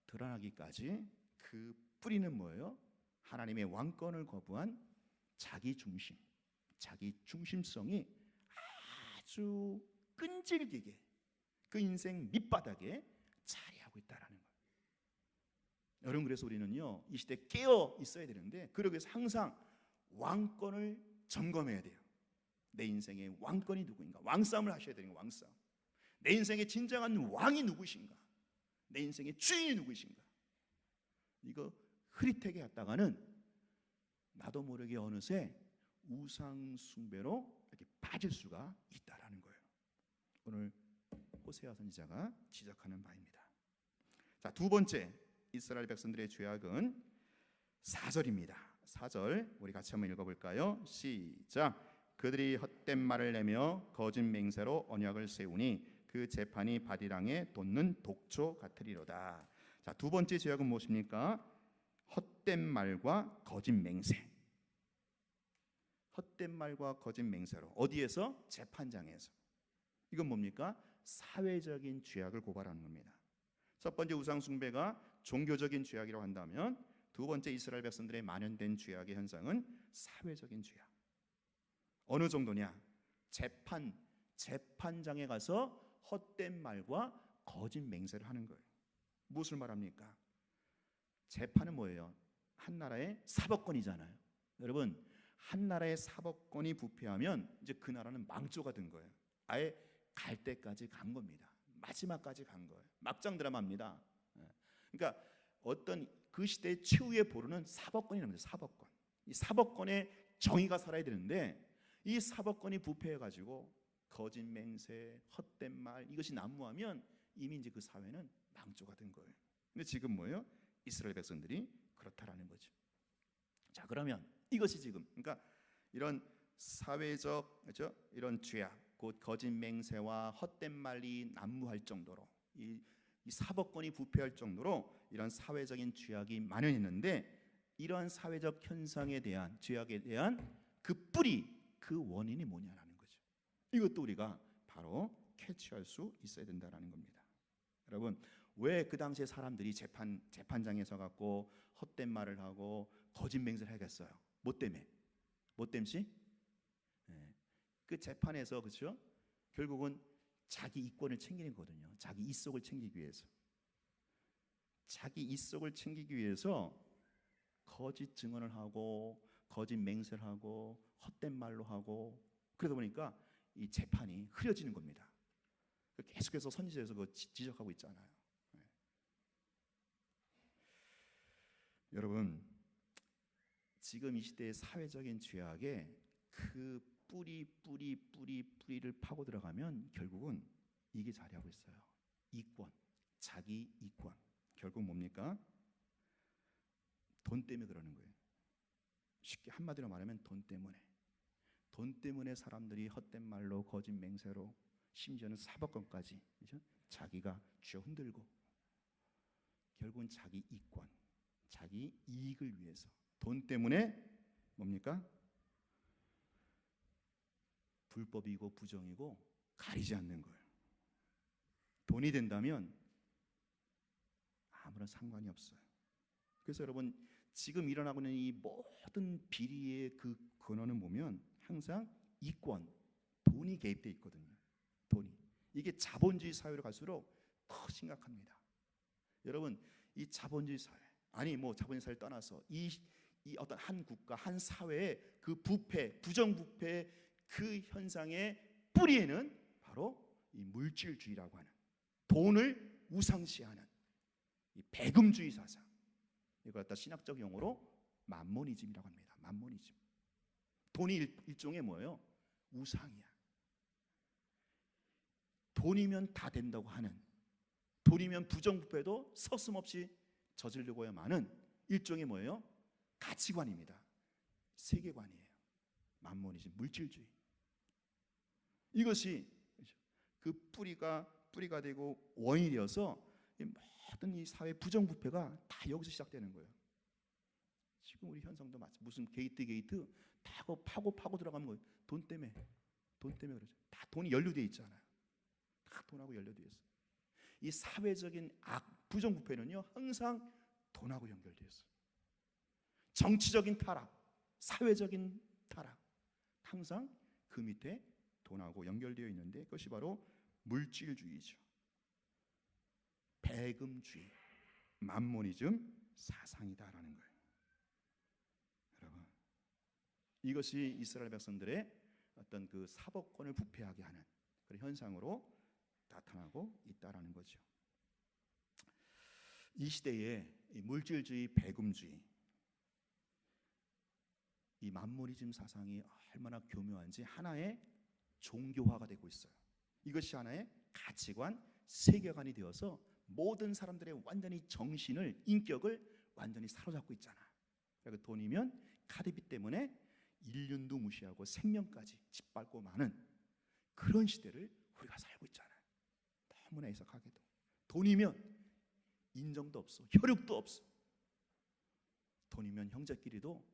드러나기까지 그 뿌리는 뭐예요? 하나님의 왕권을 거부한 자기 중심, 자기 중심성이 아주 끈질기게 그 인생 밑바닥에 자리하고 있다라는 거예요. 여러분, 그래서 우리는요 이 시대에 깨어 있어야 되는데, 그러기 위해서 항상 왕권을 점검해야 돼요. 내 인생의 왕권이 누구인가? 왕싸움을 하셔야 되는 거예요. 왕싸움. 내 인생의 진정한 왕이 누구신가? 내 인생의 주인이 누구신가? 이거 흐릿하게 했다가는 나도 모르게 어느새 우상 숭배로 이렇게 빠질 수가 있다라는 거예요. 오늘 호세아 선지자가 지적하는 바입니다. 자, 두 번째 이스라엘 백성들의 죄악은 4절입니다. 4절 우리 같이 한번 읽어볼까요? 시작. 그들이 헛된 말을 내며 거짓 맹세로 언약을 세우니 그 재판이 바디랑에 돋는 독초 같으리로다. 자, 두 번째 죄악은 무엇입니까? 헛된 말과 거짓 맹세. 헛된 말과 거짓 맹세로. 어디에서? 재판장에서. 이건 뭡니까? 사회적인 죄악을 고발하는 겁니다. 첫 번째 우상 숭배가 종교적인 죄악이라고 한다면, 두 번째 이스라엘 백성들의 만연된 죄악의 현상은 사회적인 죄악. 어느 정도냐? 재판장에 가서 헛된 말과 거짓 맹세를 하는 거예요. 무엇을 말합니까? 재판은 뭐예요? 한 나라의 사법권이잖아요. 여러분, 한 나라의 사법권이 부패하면 이제 그 나라는 망조가 된 거예요. 아예 갈 때까지 간 겁니다. 마지막까지 간 거예요. 막장 드라마입니다. 그러니까 어떤 그 시대의 최후의 보루는 사법권이라는 거죠. 사법권. 이 사법권에 정의가 살아야 되는데, 이 사법권이 부패해가지고 거짓 맹세, 헛된 말 이것이 난무하면 이미 이제 그 사회는 망조가 된 거예요. 근데 지금 뭐예요? 이스라엘 백성들이 그렇다라는 거죠. 자, 그러면 이것이 지금, 그러니까 이런 사회적, 그렇죠? 이런 죄악, 곧 거짓 맹세와 헛된 말이 난무할 정도로, 이 사법권이 부패할 정도로 이런 사회적인 죄악이 만연했는데, 이러한 사회적 현상에 대한, 죄악에 대한 그 뿌리, 그 원인이 뭐냐라는 거죠. 이것도 우리가 바로 캐치할 수 있어야 된다라는 겁니다. 여러분, 왜 그 당시에 사람들이 재판장에 서 갖고 헛된 말을 하고 거짓 맹세를 하겠어요? 뭐 때문에? 뭐 땜시? 그 재판에서, 그렇죠? 결국은 자기 이권을 챙기는 거거든요. 자기 이속을 챙기기 위해서. 자기 이속을 챙기기 위해서 거짓 증언을 하고 거짓 맹세를 하고 헛된 말로 하고, 그러다 보니까 이 재판이 흐려지는 겁니다. 계속해서 선지자에서 그거 지적하고 있잖아요. 여러분, 지금 이 시대의 사회적인 죄악에 그 뿌리를 파고 들어가면 결국은 이게 자리하고 있어요. 이권, 자기 이권. 결국 뭡니까? 돈 때문에 그러는 거예요. 쉽게 한마디로 말하면 돈 때문에 사람들이 헛된 말로 거짓 맹세로, 심지어는 사법권까지, 그렇죠? 자기가 쥐어 흔들고, 결국은 자기 이권, 자기 이익을 위해서 돈 때문에 뭡니까? 불법이고 부정이고 가리지 않는 거예요. 돈이 된다면 아무런 상관이 없어요. 그래서 여러분, 지금 일어나고 있는 이 모든 비리의 그 근원은 보면 항상 이권, 돈이 개입돼 있거든요. 돈이. 이게 자본주의 사회로 갈수록 더 심각합니다. 여러분, 이 자본주의 사회, 아니 뭐 자본주의 사회를 떠나서 이 어떤 한 국가, 한 사회의 그 부패, 부정부패 그 현상의 뿌리에는 바로 이 물질주의라고 하는, 돈을 우상시하는 이 배금주의 사상, 이걸 갖다 신학적 용어로 맘모니즘이라고 합니다. 맘모니즘. 돈이 일종의 뭐예요? 우상이야. 돈이면 다 된다고 하는, 돈이면 부정부패도 서슴없이 저지르고야만은 일종의 뭐예요? 가치관입니다. 세계관이에요. 맘모니즘, 물질주의. 이것이 그 뿌리가 되고 원인이 되어서 모든 이 사회 부정부패가 다 여기서 시작되는 거예요. 지금 우리 현상도 마찬가지. 무슨 게이트 다 파고 들어가는 거예요. 돈 때문에 그러죠. 다 돈이 연루되어 있잖아요. 다 돈하고 연루되어 있어요. 이 사회적인 부정부패는요 항상 돈하고 연결되어 있어요. 정치적인 타락, 사회적인 타락. 항상 그 밑에 돈하고 연결되어 있는데 그것이 바로 물질주의죠. 배금주의, 맘모니즘 사상이다라는 거예요. 여러분, 이것이 이스라엘 백성들의 어떤 그 사법권을 부패하게 하는 그런 현상으로 나타나고 있다라는 거죠. 이 시대에 이 물질주의, 배금주의, 이 맘모니즘 사상이 얼마나 교묘한지 하나의 종교화가 되고 있어요. 이것이 하나의 가치관, 세계관이 되어서 모든 사람들의 완전히 정신을, 인격을 완전히 사로잡고 있잖아. 그러니까 돈이면 카드비 때문에 인륜도 무시하고 생명까지 짓밟고 마는 그런 시대를 우리가 살고 있잖아요. 너무나 애석하게도 돈이면 인정도 없어, 혈육도 없어. 돈이면 형제끼리도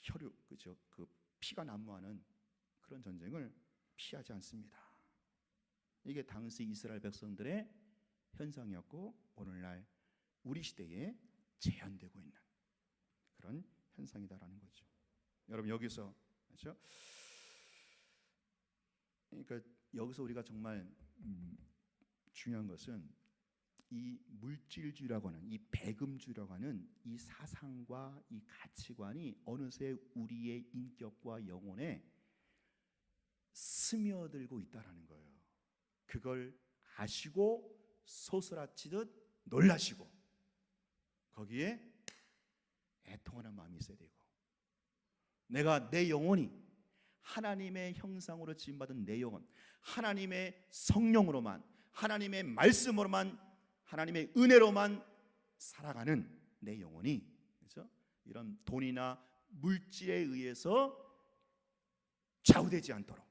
혈육, 그죠? 그 피가 난무하는 그런 전쟁을 피하지 않습니다. 이게 당시 이스라엘 백성들의 현상이었고 오늘날 우리 시대에 재현되고 있는 그런 현상이다라는 거죠. 여러분 여기서 그렇죠? 그러니까 여기서 우리가 정말 중요한 것은 이 물질주의라고 하는 이 배금주의라고 하는 이 사상과 이 가치관이 어느새 우리의 인격과 영혼에 스며들고 있다라는 거예요. 그걸 아시고 소스라치듯 놀라시고 거기에 애통하는 마음이 있어야 되고, 내가 내 영혼이 하나님의 형상으로 지음받은 내 영혼, 하나님의 성령으로만, 하나님의 말씀으로만, 하나님의 은혜로만 살아가는 내 영혼이, 그렇죠? 이런 돈이나 물질에 의해서 좌우되지 않도록,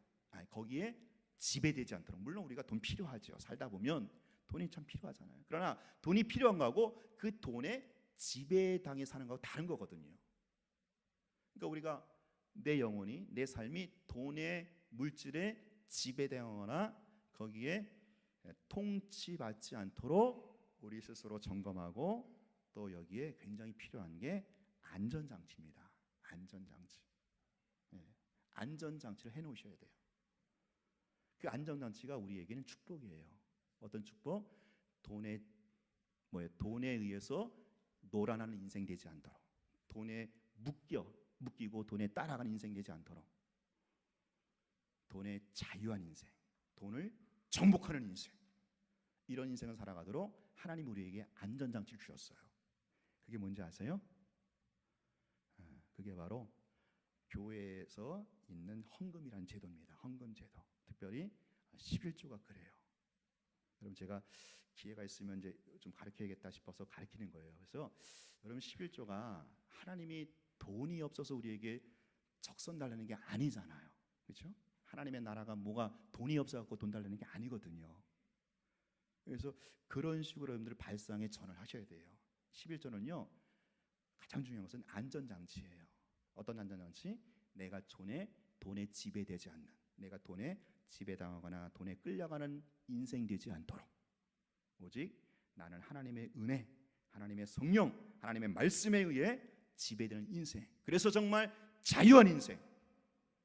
거기에 지배되지 않도록. 물론 우리가 돈 필요하죠. 살다 보면 돈이 참 필요하잖아요. 그러나 돈이 필요한 거하고 그 돈에 지배당해 사는 거하고 다른 거거든요. 그러니까 우리가 내 영혼이, 내 삶이 돈의 물질에 지배당하거나 거기에 통치받지 않도록 우리 스스로 점검하고, 또 여기에 굉장히 필요한 게 안전장치입니다. 안전장치. 안전장치를 해놓으셔야 돼요. 그 안전장치가 우리에게는 축복이에요. 어떤 축복? 돈에 의해서 노란하는 인생 되지 않도록, 돈에 묶이고 돈에 따라가는 인생 되지 않도록, 돈에 자유한 인생, 돈을 정복하는 인생, 이런 인생을 살아가도록 하나님 우리에게 안전장치를 주셨어요. 그게 뭔지 아세요? 그게 바로 교회에서 있는 헌금이라는 제도입니다. 헌금 제도. 특별히 11조가 그래요. 여러분 제가 기회가 있으면 이제 좀 가르쳐야겠다 싶어서 가르치는 거예요. 그래서 여러분 11조가 하나님이 돈이 없어서 우리에게 적선 달라는 게 아니잖아요. 그렇죠? 하나님의 나라가 뭐가 돈이 없어갖고 돈 달라는 게 아니거든요. 그래서 그런 식으로 여러분들 발상에 전을 하셔야 돼요. 11조는요 가장 중요한 것은 안전장치예요. 어떤 안전장치? 내가 돈에 지배되지 않는, 내가 돈에 지배당하거나 돈에 끌려가는 인생 되지 않도록, 오직 나는 하나님의 은혜, 하나님의 성령, 하나님의 말씀에 의해 지배되는 인생, 그래서 정말 자유한 인생,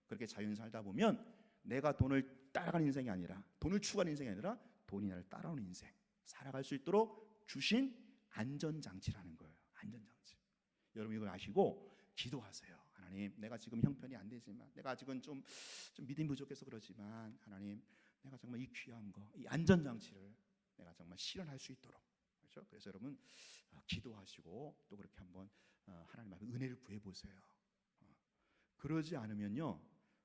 그렇게 자유한 살다 보면 내가 돈을 따라가는 인생이 아니라, 돈을 추구하는 인생이 아니라 돈이 나를 따라오는 인생 살아갈 수 있도록 주신 안전장치라는 거예요. 안전장치. 여러분 이걸 아시고 기도하세요. 하나님, 내가 지금 형편이 안 되지만, 내가 아직은 좀 믿음이 부족해서 그러지만, 하나님, 내가 정말 이 귀한 거, 이 안전장치를 내가 정말 실현할 수 있도록, 그렇죠? 그래서 여러분 기도하시고 또 그렇게 한번 하나님 앞에 은혜를 구해보세요. 그러지 않으면요,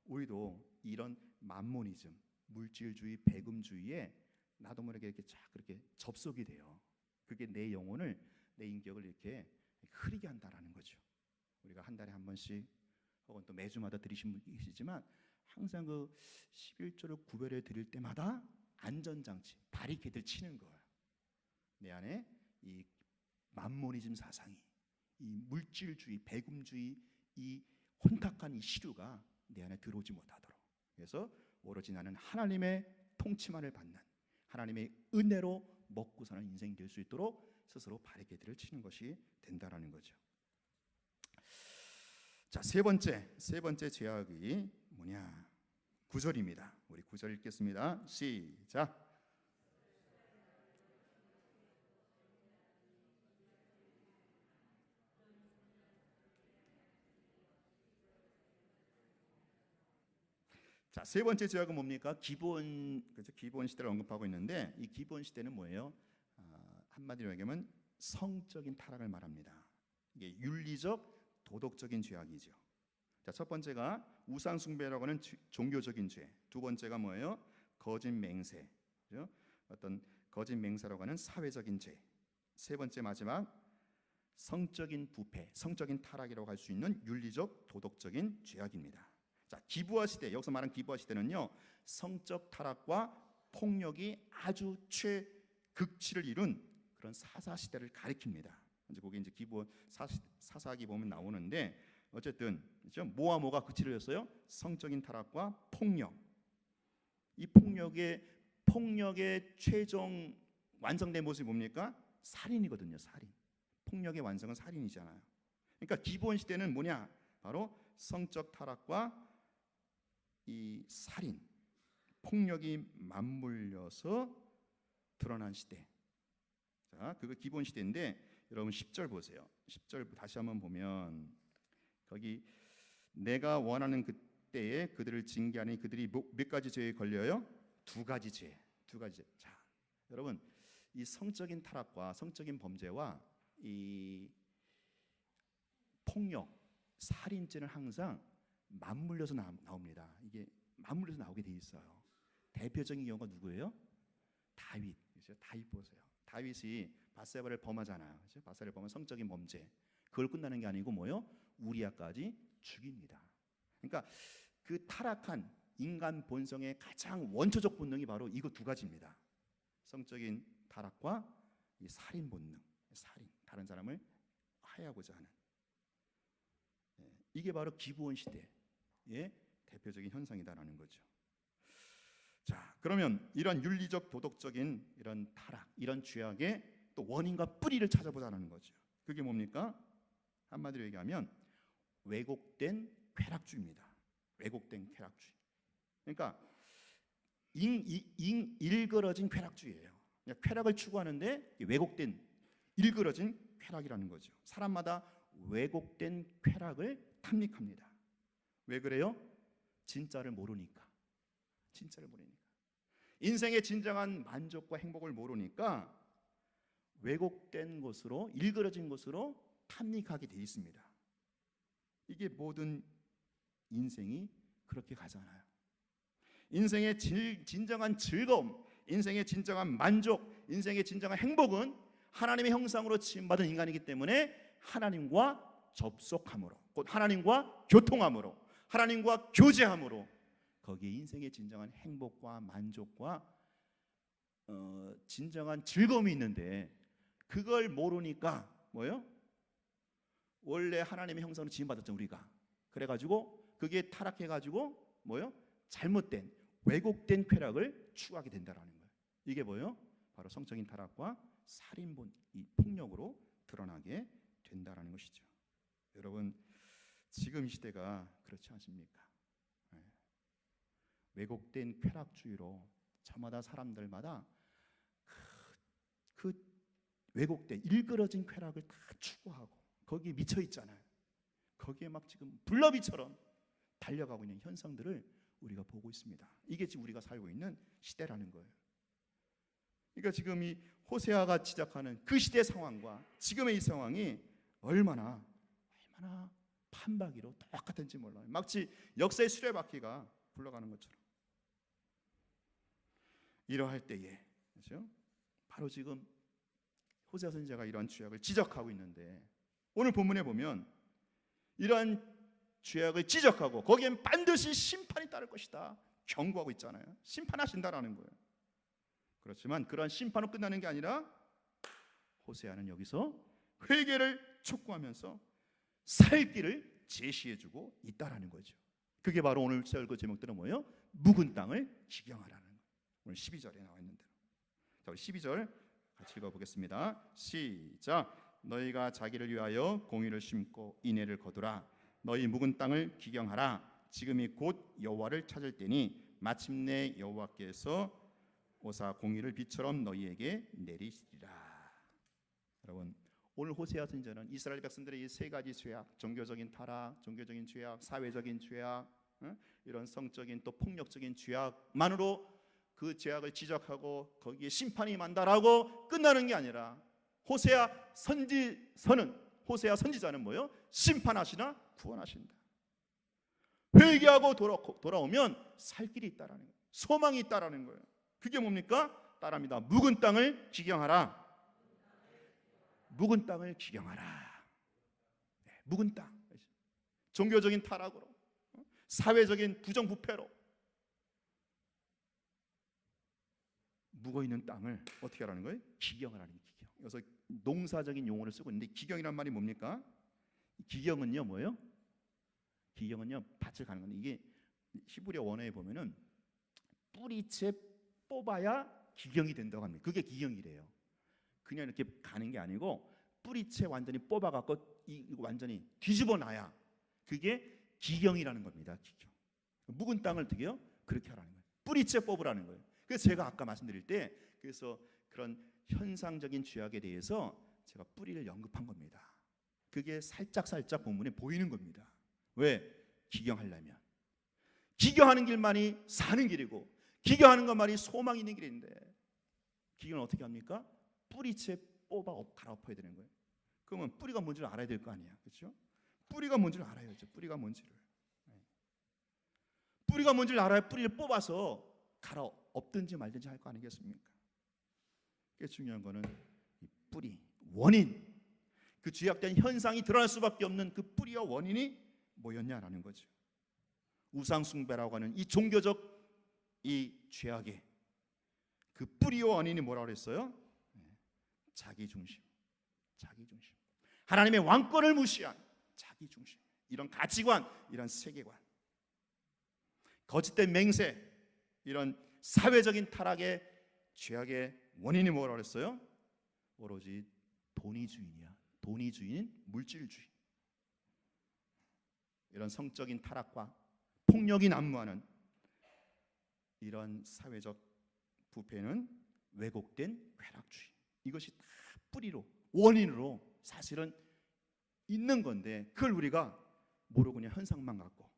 우리도 이런 맘모니즘, 물질주의, 배금주의에 나도 모르게 이렇게 쫙 그렇게 접속이 돼요. 그게 내 영혼을, 내 인격을 이렇게 흐리게 한다라는 거죠. 우리가 한 달에 한 번씩 혹은 또 매주마다 드리신 분이 계시지만 항상 그 11조를 구별해 드릴 때마다 안전장치, 바리케이드를 치는 거예요. 내 안에 이 맘모니즘 사상이, 이 물질주의, 배금주의, 이 혼탁한 이 시류가 내 안에 들어오지 못하도록, 그래서 오로지 나는 하나님의 통치만을 받는, 하나님의 은혜로 먹고 사는 인생이 될 수 있도록 스스로 바리케이드를 치는 것이 된다라는 거죠. 자, 세 번째 죄악이 뭐냐? 9절입니다. 우리 9절 읽겠습니다. 시작. 자, 세 번째 죄악은 뭡니까? 기본 시대를 언급하고 있는데 이 기본 시대는 뭐예요? 한마디로 얘기하면 성적인 타락을 말합니다. 이게 윤리적, 도덕적인 죄악이죠. 자, 첫 번째가 우상 숭배라고 하는 종교적인 죄. 두 번째가 뭐예요? 거짓 맹세. 그죠? 어떤 거짓 맹세라고 하는 사회적인 죄. 세 번째 마지막 성적인 부패, 성적인 타락이라고 할 수 있는 윤리적, 도덕적인 죄악입니다. 자, 기부화 시대, 여기서 말하는 기부화 시대는요, 성적 타락과 폭력이 아주 최극치를 이룬 그런 사사 시대를 가리킵니다. 이제 거기 이제 기부 사사기 보면 나오는데 어쨌든 그렇죠? 뭐가 극치를 했어요? 성적인 타락과 폭력. 이 폭력의 최종 완성된 모습이 뭡니까? 살인이거든요. 살인. 폭력의 완성은 살인이잖아요. 그러니까 기본 시대는 뭐냐? 바로 성적 타락과 이 살인, 폭력이 맞물려서 드러난 시대. 자, 그거 기본 시대인데 여러분 10절 보세요. 10절 다시 한번 보면 거기 내가 원하는 그때에 그들을 징계하니 그들이 몇 가지 죄에 걸려요? 두 가지 죄. 자, 여러분 이 성적인 타락과 성적인 범죄와 이 폭력, 살인죄는 항상 맞물려서 나옵니다. 이게 맞물려서 나오게 돼 있어요. 대표적인 경우가 누구예요? 다윗. 그렇죠? 다윗 보세요. 다윗이 밧세바를 범하잖아요. 그렇죠? 밧세바를 범한 성적인 범죄. 그걸 끝나는 게 아니고 뭐요? 우리아까지 죽입니다. 그러니까 그 타락한 인간 본성의 가장 원초적 본능이 바로 이거 두 가지입니다. 성적인 타락과 이 살인 본능. 살인. 다른 사람을 해하고자 하는. 이게 바로 기브온 시대의 대표적인 현상이다라는 거죠. 자, 그러면 이런 윤리적, 도덕적인 이런 타락, 이런 죄악의 또 원인과 뿌리를 찾아보자는 거죠. 그게 뭡니까? 한마디로 얘기하면 왜곡된 쾌락주의입니다. 왜곡된 쾌락주의. 그러니까 일그러진 쾌락주의예요. 그냥 쾌락을 추구하는데 왜곡된, 일그러진 쾌락이라는 거죠. 사람마다 왜곡된 쾌락을 탐닉합니다. 왜 그래요? 진짜를 모르니까. 인생의 진정한 만족과 행복을 모르니까 왜곡된 것으로, 일그러진 것으로 탐닉하게 돼 있습니다. 이게 모든 인생이 그렇게 가잖아요. 인생의 진정한 즐거움, 인생의 진정한 만족, 인생의 진정한 행복은 하나님의 형상으로 지음받은 인간이기 때문에 하나님과 접속함으로, 곧 하나님과 교통함으로, 하나님과 교제함으로 거기에 인생의 진정한 행복과 만족과 진정한 즐거움이 있는데 그걸 모르니까 뭐예요? 원래 하나님의 형상으로 지음받았죠 우리가. 그래가지고 그게 타락해가지고 뭐예요? 잘못된 왜곡된 쾌락을 추구하게 된다라는 거예요. 이게 뭐예요? 바로 성적인 타락과 살인본, 이 폭력으로 드러나게 된다라는 것이죠. 여러분 지금 이 시대가 그렇지 않습니까? 왜곡된 쾌락주의로 저마다 사람들마다 그 왜곡된 일그러진 쾌락을 다 추구하고 거기에 미쳐 있잖아요. 거기에 막 지금 불나비처럼 달려가고 있는 현상들을 우리가 보고 있습니다. 이게 지금 우리가 살고 있는 시대라는 거예요. 그러니까 지금 이 호세아가 지적하는 그 시대 상황과 지금의 이 상황이 얼마나 판박이로 똑같은지 몰라요. 마치 역사의 수레바퀴가 굴러가는 것처럼. 이러할 때에 그렇죠? 바로 지금 호세아 선지자가 이러한 죄악을 지적하고 있는데 오늘 본문에 보면 이러한 죄악을 지적하고 거기엔 반드시 심판이 따를 것이다 경고하고 있잖아요. 심판하신다라는 거예요. 그렇지만 그러한 심판으로 끝나는 게 아니라 호세아는 여기서 회개를 촉구하면서 살 길을 제시해주고 있다라는 거죠. 그게 바로 오늘 설교 제목들은 뭐예요? 묵은 땅을 지경하라는 거예요. 오늘 12절에 나와 있는 대로. 자, 우리 12절 같이 읽어보겠습니다. 시작. 너희가 자기를 위하여 공의를 심고 인애를 거두라. 너희 묵은 땅을 기경하라. 지금이 곧 여호와를 찾을 때니 마침내 여호와께서 오사 공의를 비처럼 너희에게 내리시리라. 여러분, 오늘 호세아 선지자는 이스라엘 백성들의 이 세 가지 죄악, 종교적인 타락, 종교적인 죄악, 사회적인 죄악, 이런 성적인 또 폭력적인 죄악만으로 그 죄악을 지적하고 거기에 심판이 임한다라고 끝나는 게 아니라 호세아 선지자는 뭐요? 심판하시나 구원하신다. 회개하고 돌아오면 살 길이 있다라는 거예요. 소망이 있다라는 거예요. 그게 뭡니까? 따라합니다. 묵은 땅을 기경하라. 묵은 땅을 기경하라. 네, 묵은 땅. 종교적인 타락으로, 사회적인 부정부패로 묵어 있는 땅을 어떻게 하라는 거예요? 기경하라는 거예요. 기경. 그래서 농사적인 용어를 쓰고 있는데 기경이란 말이 뭡니까? 기경은요 뭐예요? 기경은요 밭을 가는 건데 이게 히브리어 원어에 보면은 뿌리채 뽑아야 기경이 된다고 합니다. 그게 기경이래요. 그냥 이렇게 가는 게 아니고 뿌리채 완전히 뽑아갖고 이거 완전히 뒤집어 놔야 그게 기경이라는 겁니다. 기경. 묵은 땅을 어떻게 해요? 그렇게 하라는 거예요. 뿌리채 뽑으라는 거예요. 그래서 제가 아까 말씀드릴 때 그래서 그런 현상적인 죄악에 대해서 제가 뿌리를 언급한 겁니다. 그게 살짝 본문에 보이는 겁니다. 왜? 기경하려면 기경하는 길만이 사는 길이고 기경하는 것만이 소망이 있는 길인데 기경은 어떻게 합니까? 뿌리채 뽑아 갈아엎어야 되는 거예요. 그러면 뿌리가 뭔지를 알아야 될 거 아니야, 그렇죠? 뿌리가 뭔지를 알아야죠. 뿌리가 뭔지를 알아야 뿌리를 뽑아서 갈아엎든지 말든지 할 거 아니겠습니까? 꽤 중요한 거는 이 뿌리, 원인, 그 죄악된 현상이 드러날 수밖에 없는 그 뿌리와 원인이 뭐였냐라는 거죠. 우상 숭배라고 하는 이 종교적 이 죄악의 그 뿌리와 원인이 뭐라고 그랬어요? 자기 중심. 하나님의 왕권을 무시한 자기 중심. 이런 가치관, 이런 세계관, 거짓된 맹세, 이런 사회적인 타락의 죄악의 원인이 뭐라고 그랬어요? 오로지 돈이주의냐. 돈이주의는 물질주의. 이런 성적인 타락과 폭력이 난무하는 이런 사회적 부패는 왜곡된 쾌락주의. 이것이 다 뿌리로, 원인으로 사실은 있는 건데 그걸 우리가 모르고 그냥 현상만 갖고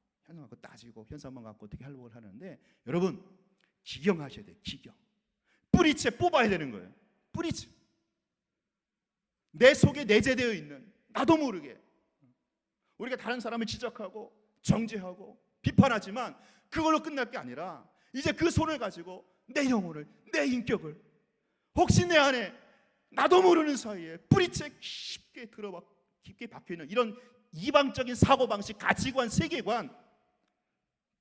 따지고 현상만 갖고 어떻게 하려고 하는데 여러분 기경하셔야 돼요. 기경. 뿌리채 뽑아야 되는 거예요. 뿌리채. 내 속에 내재되어 있는 나도 모르게 우리가 다른 사람을 지적하고 정죄하고 비판하지만 그걸로 끝날 게 아니라 이제 그 손을 가지고 내 영혼을, 내 인격을 혹시 내 안에 나도 모르는 사이에 뿌리채 깊게 박혀있는 이런 이방적인 사고방식, 가치관, 세계관,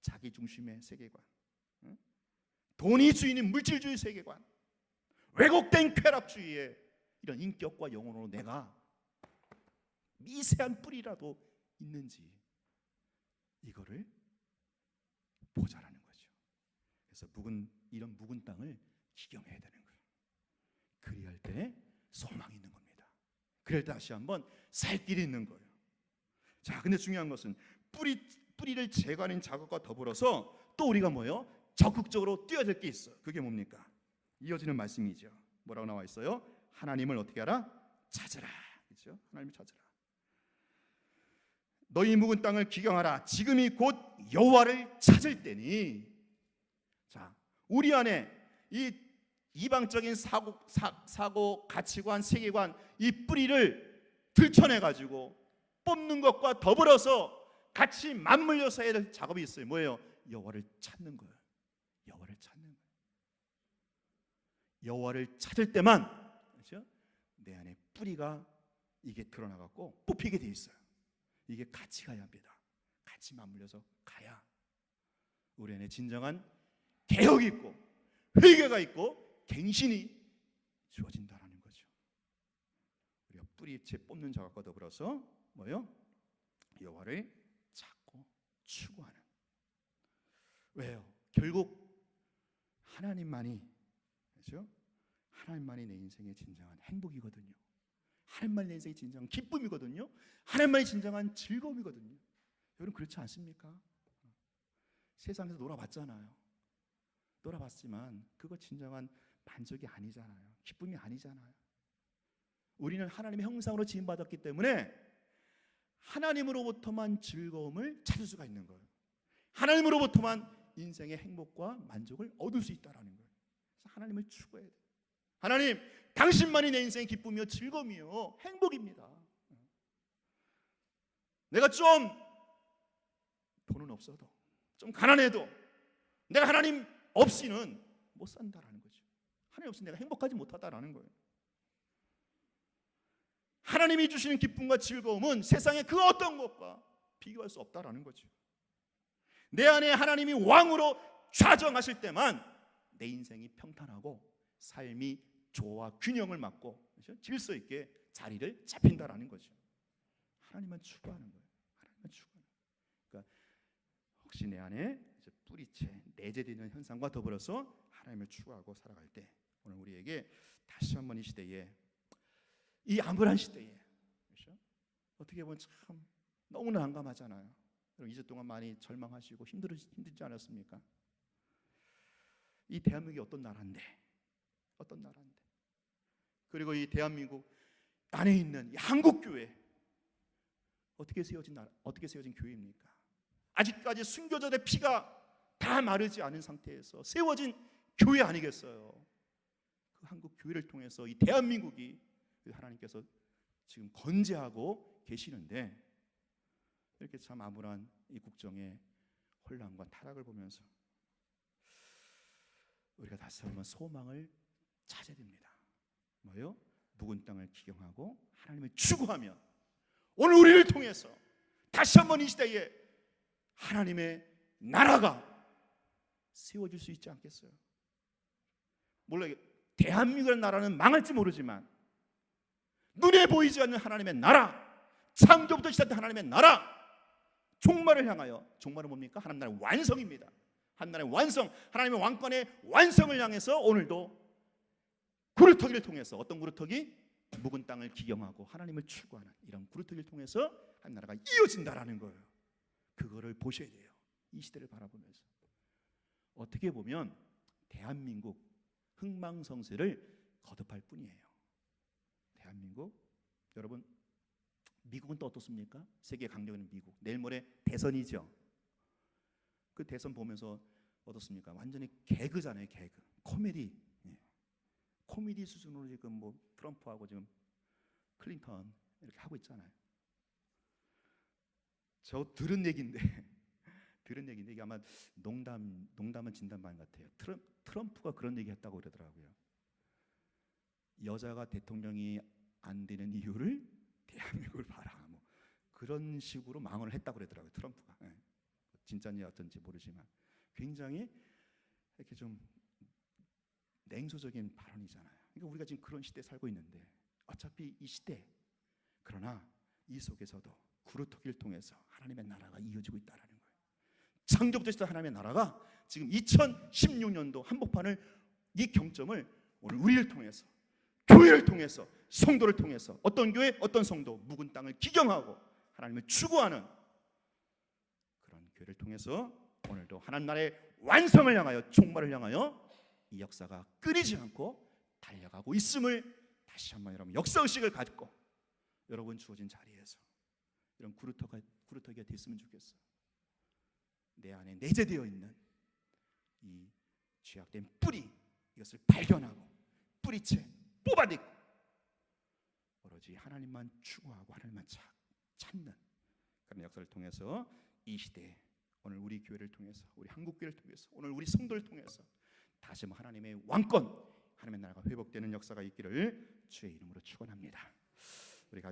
자기중심의 세계관, 돈이 주인인 물질주의 세계관, 왜곡된 쾌락주의의 이런 인격과 영혼으로 내가 미세한 뿌리라도 있는지 이거를 보자라는 거죠. 그래서 이런 묵은 땅을 기경해야 되는 거예요. 그리할 때 소망이 있는 겁니다. 그럴 때 다시 한번 살 길이 있는 거예요. 자, 근데 중요한 것은 뿌리를 제거하는 작업과 더불어서 또 우리가 뭐예요? 적극적으로 뛰어야 될 게 있어요. 그게 뭡니까? 이어지는 말씀이죠. 뭐라고 나와 있어요? 하나님을 어떻게 하라? 찾으라. 그렇죠? 하나님을 찾으라. 너희 묵은 땅을 기경하라. 지금이 곧 여호와를 찾을 때니. 자, 우리 안에 이 이방적인 사고, 가치관, 세계관 이 뿌리를 들춰내 가지고 뽑는 것과 더불어서 같이 맞물려서 해야 될 작업이 있어요. 뭐예요? 여호와를 찾는 거예요. 여호와를 찾는 거예요. 여호와를 찾을 때만 그렇죠? 내 안에 뿌리가 이게 드러나갖고 뽑히게 돼 있어요. 이게 같이 가야 합니다. 같이 맞물려서 가야 우리 안에 진정한 개혁이 있고 회개가 있고 갱신이 주어진다라는 거죠. 우리가 뿌리채 뽑는 작업과 더불어서 뭐요? 여호와를 찾고 추구하는. 왜요? 결국 하나님만이 그렇죠? 하나님만이 내 인생의 진정한 행복이거든요. 하나님만이 내 인생의 진정한 기쁨이거든요. 하나님만이 진정한 즐거움이거든요. 여러분 그렇지 않습니까? 세상에서 놀아봤잖아요. 놀아봤지만 그거 진정한 만족이 아니잖아요. 기쁨이 아니잖아요. 우리는 하나님의 형상으로 지음받았기 때문에 하나님으로부터만 즐거움을 찾을 수가 있는 거예요. 하나님으로부터만 인생의 행복과 만족을 얻을 수 있다는 거예요. 그래서 하나님을 추구해야 돼요. 하나님, 당신만이 내 인생의 기쁨이요 즐거움이요 행복입니다. 내가 좀 돈은 없어도, 좀 가난해도 내가 하나님 없이는 못 산다라는 거죠. 하나님 없이 내가 행복하지 못하다라는 거예요. 하나님이 주시는 기쁨과 즐거움은 세상의 그 어떤 것과 비교할 수 없다라는 거죠. 내 안에 하나님이 왕으로 좌정하실 때만 내 인생이 평탄하고 삶이 조화 균형을 맞고, 그렇죠? 질서 있게 자리를 잡힌다라는 거죠. 하나님만 추구하는 거예요. 하나님만 추구하는 거예요. 그러니까 혹시 내 안에 뿌리채 내재되는 현상과 더불어서 하나님을 추구하고 살아갈 때, 오늘 우리에게 다시 한번 이 시대에, 이 암울한 시대에, 그렇죠? 어떻게 보면 참 너무나 난감하잖아요. 여러분 2주 동안 많이 절망하시고 힘들지 않았습니까? 이 대한민국이 어떤 나라인데, 그리고 이 대한민국 안에 있는 이 한국교회 어떻게 세워진 교회입니까? 아직까지 순교자들의 피가 다 마르지 않은 상태에서 세워진 교회 아니겠어요? 그 한국 교회를 통해서 이 대한민국이 하나님께서 지금 건재하고 계시는데, 이렇게 참 암울한 이 국정의 혼란과 타락을 보면서 우리가 다시 한번 소망을 찾아야 됩니다. 뭐요? 묵은 땅을 기경하고 하나님을 추구하면 오늘 우리를 통해서 다시 한번 이 시대에 하나님의 나라가 세워질 수 있지 않겠어요? 물론 대한민국의 나라는 망할지 모르지만 눈에 보이지 않는 하나님의 나라, 창조부터 시작된 하나님의 나라, 종말을 향하여, 종말은 뭡니까? 하나님 나라의 완성입니다. 하나님 나라의 완성, 하나님의 왕권의 완성을 향해서 오늘도 구루터기를 통해서, 어떤 구루터기? 묵은 땅을 기경하고 하나님을 추구하는 이런 구루터기를 통해서 하나님 나라가 이어진다라는 거예요. 그거를 보셔야 돼요. 이 시대를 바라보면서. 어떻게 보면 대한민국 흥망성쇠를 거듭할 뿐이에요. 대한민국, 여러분 미국은 또 어떻습니까? 세계 강력한 미국. 내일 모레 대선이죠. 그 대선 보면서 어떻습니까? 완전히 개그잖아요, 개그. 코미디. 코미디 수준으로 지금 뭐 트럼프하고 지금 클린턴 이렇게 하고 있잖아요. 저 들은 얘기인데 이게 아마 농담은 진담반 같아요. 트럼프가 그런 얘기했다고 그러더라고요. 여자가 대통령이 안 되는 이유를 대한민국을 봐라. 뭐 그런 식으로 망언을 했다고 그러더라고요. 트럼프가. 진짜인지 어쩐지 모르지만 굉장히 이렇게 좀 냉소적인 발언이잖아요. 그러니까 우리가 지금 그런 시대에 살고 있는데, 어차피 이 시대, 그러나 이 속에서도 구루터기를 통해서 하나님의 나라가 이어지고 있다는 거예요. 창조부터 시작된 하나님의 나라가 지금 2016년도 한복판을, 이 경점을 오늘 우리를 통해서, 교회를 통해서, 성도를 통해서, 어떤 교회, 어떤 성도, 묵은 땅을 기경하고 하나님을 추구하는 그런 교회를 통해서 오늘도 하나님 나라의 완성을 향하여, 종말을 향하여 이 역사가 끊이지 않고 달려가고 있음을 다시 한번 여러분 역사의식을 갖고 여러분 주어진 자리에서 이런 구루터기가 됐으면 좋겠어요. 내 안에 내재되어 있는 이 죄악된 뿌리, 이것을 발견하고 뿌리채 뽑아내고 오로지 하나님만 추구하고 하나님만 찾는 그런 역사를 통해서 이 시대에 오늘 우리 교회를 통해서, 우리 한국교회를 통해서, 오늘 우리 성도를 통해서 다시 한번 하나님의 왕권, 하나님의 나라가 회복되는 역사가 있기를 주의 이름으로 축원합니다. 우리 같이